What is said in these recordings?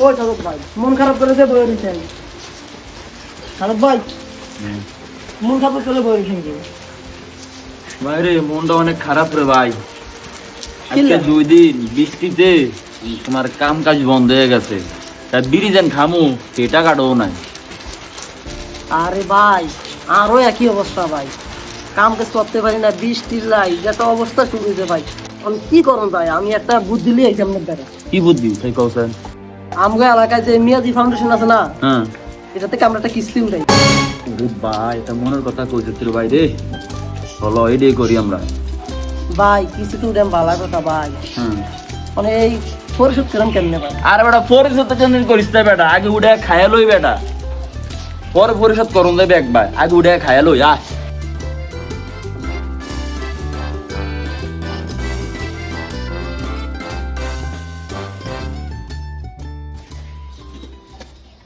ওই সাদত ভাই মন খারাপ করে যে বই রেখেছেন সাদত ভাই মন খারাপ করে বই রেখেছেন ভাই রে মনটা অনেক খারাপ রে ভাই আজকে 2 দিন বৃষ্টিতে তোমার কাম কাজ বন্ধ হয়ে গেছে তা বিড়ি যেন খামু সেই টাকাটাও নাই আরে ভাই আরো একই অবস্থা ভাই কাম কাজ করতে পারি না বৃষ্টির লাই যেটা অবস্থা শুরু হয়েছে ভাই আমি কি করুন ভাই আমি একটা বুদ্ধি লিয়ে আইছি আপনার দ্বারা কি বুদ্ধি তাই কৌশল আমগো এলাকায় যে মিয়াজি ফাউন্ডেশন আছে না হ্যাঁ এটা থেকে আমরা একটা কিস্তি উঠাই আরে ভাই এটা মনের কথা কইছিস রে ভাই রে চলো এটাই করি আমরা ভাই কিস্তি তো উঠাম ভালো কথা ভাই হ্যাঁ মানে এই পরিশোধ করেন কেমনে ভাই আরে বেটা পরিশোধ জন্য করিস না বেটা আগে উঠে খায়া লই বেটা পরে পরিশোধ করুন যাবে একবার আগে উঠে খায়া লই আ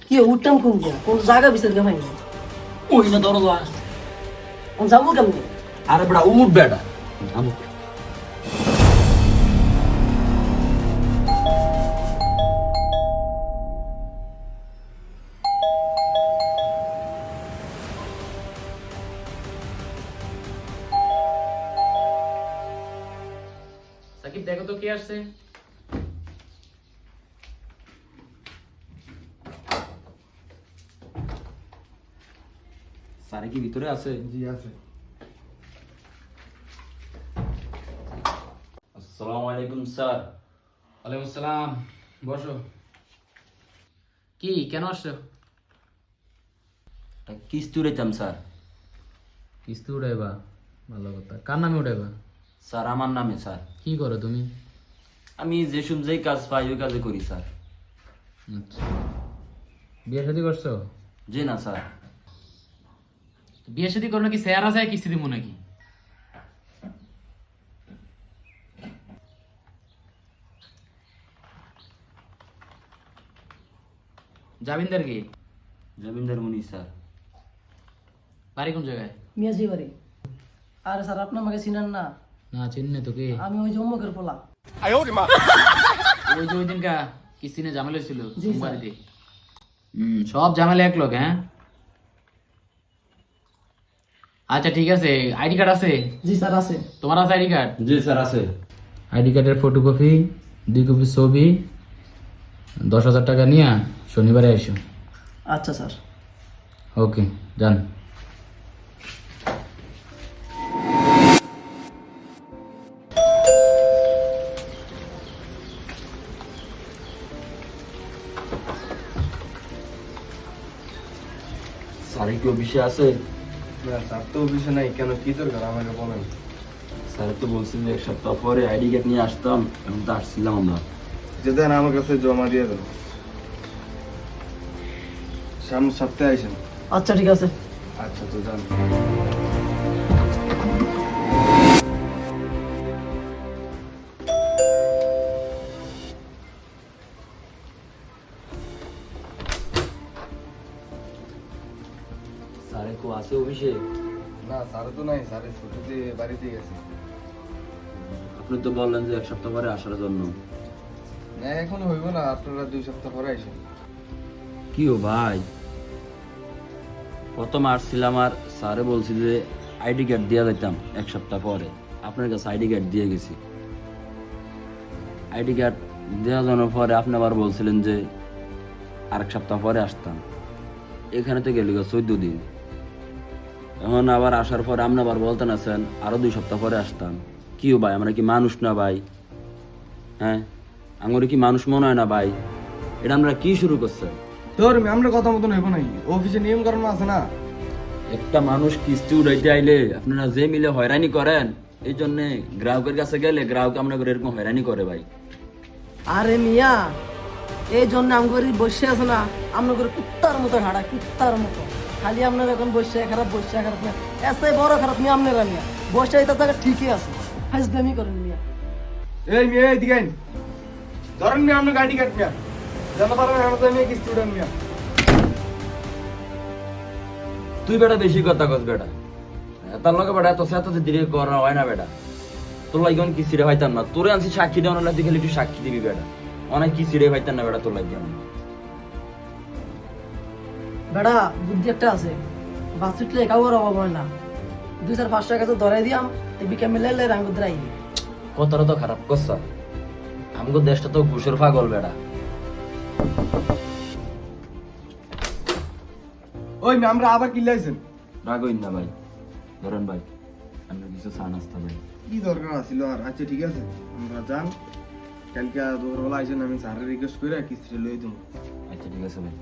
কি উঠতাম কোন জায়গা বিচার কে ভাই ওই না দরজা কোন যাবো কেমনে আরে বেটা উঠ বেটা আমু সাকিব দেখো তো কে আসছে স্যার কি ভিতরে আছে জি আছে। আসসালামু আলাইকুম স্যার ওয়ালাইকুম আসসালাম বসো কি কেন আসছো কিস্তি উড়াইতাম স্যার কিস্তি উঠাইবা ভালো কথা কার নামে উঠাইবা স্যার আমার নামে স্যার কি করো তুমি আমি যেসব যেই কাজ পাই ওই কাজে করি স্যার আচ্ছা বিয়ে শাদী করছো জি না স্যার বিয়ে শাদী করো নাকি শেয়ার আছে কিস্তি দিব নাকি জামিনদার কি জমিদার মুনি স্যার বাড়ি কোন জায়গায় মিয়াজি বাড়ি আরে স্যার আপনি আমাকে চিনেন না না চিনি তো কে আমি ওই জম্মুকের পোলা ওই যে ওই দিনকা কিস্তি নিয়ে ঝামেলা ছিল জি, স্যার। বাড়িতে সব ঝামেলা এক লোক হ্যাঁ আচ্ছা ঠিক আছে আইডি কার্ড আছে জি স্যার আছে তোমার আছে আইডি কার্ড জি স্যার আছে আইডি কার্ডের ফটোকপি 2 কপি ছবি 10,000 টাকা নিয়ে শনিবারে এসো আচ্ছা স্যার ওকে যান স্যার কি অফিসে আছে না স্যার তো অফিসে নাই কেন কি দরকার আমাকে বলেন। স্যার তো বলছেন যে 1 সপ্তাহ পরে আইডি কার্ড নিয়ে আসতাম এখন তো আসছিলাম আমরা যে দেন আমার কাছে জমা দিয়ে দেন, সামনের সপ্তাহে আইসেন। আচ্ছা ঠিক আছে আচ্ছা তো যান। স্যারে কো আছে অফিসে না স্যার তো নাই, স্যার ছুটিতে বাড়িতে গেছে। আপনি তো বললেন যে 1 সপ্তাহ পরে আসার জন্য না এখন হইব না, আপনারা 2 সপ্তাহ পরে আইসেন। কি ও ভাই প্রথম আসছিলাম আর স্যারে বলছিল যে আইডি কার্ড দিয়ে দিতাম 1 সপ্তাহ পরে আপনার কাছে আইডি কার্ড দিয়ে গেছি আইডি কার্ড দেওয়া জানার পরে আপনি আবার বলছিলেন যে আর 1 সপ্তাহ পরে আসতাম এখানে তো গেল 14 দিন এখন আবার আসার পরে আপনি আবার বলতেন আছেন আরো 2 সপ্তাহ পরে আসতাম কি ও ভাই আমরা কি মানুষ না ভাই হ্যাঁ আমার কি মানুষ মনে হয় না ভাই এটা আমরা কি শুরু করছেন তোর আমরা কথা মতন হইব নাই, অফিসে নিয়ম কারণ আছে না। একটা মানুষ কিস্তি উঠাইতে আইলে আপনারা যে মিলে হয়রানি করেন এই জন্য গ্রাহকের কাছে গেলে গ্রাহক আপনাকে এরকম হয়রানি করে ভাই আরে মিয়া এই জন্য আমগরি বসে আছে না আমনগর কুত্তার মতো হাঁটা কুত্তার মতো খালি আপনার এখন বসে খারাপ না এসে বড় খারাপ মিয়া আপনারা মিয়া বসে এটা জায়গা ঠিকই আছে ফাইজলামি করেন মিয়া এই মেয়ে এদিকে আইন, ধরেন মিয়া আপনার গাড়ি কাট মিয়া, জানা পারেন আমাদের মেয়ে কি স্টুডেন্ট মিয়া। তুই বেটা বেশি কথা কস বেটা তার লগে বেটা এত সাথে ধীরে করা হয় না বেটা তোর লাগে কি সিরে হইতাম না তোরে আনছি সাক্ষী দেওয়ার লাগি খালি একটু সাক্ষী দিবি বেটা অনেক কি সিরে হইতাম না বেটা তোর লাগে বেড়া বুদ্ধি একটা আছে বাস উঠলে কাউর অভাব হয় না 2-500 টাকা তো ধরে দিয়াম এই বিকামে লেলে রাঙ্গ দ্রাই কথাটা তো খারাপ করছা আমগো দেশটা তো ঘুষের পাগল বেড়া। ওই মেয়ে আমরা আবার কি লাইছেন? রাগইন না ভাই, ধরেন ভাই আমরা কিছু চা নাস্তা ভাই। কি দরকার আছিল আর? আচ্ছা ঠিক আছে, আমরা যান। কালকে দুপুরবেলা আইসেন, আমি স্যারের রিকোয়েস্ট করে কিস্তিটা লই দেবো। আচ্ছা ঠিক আছে ভাই।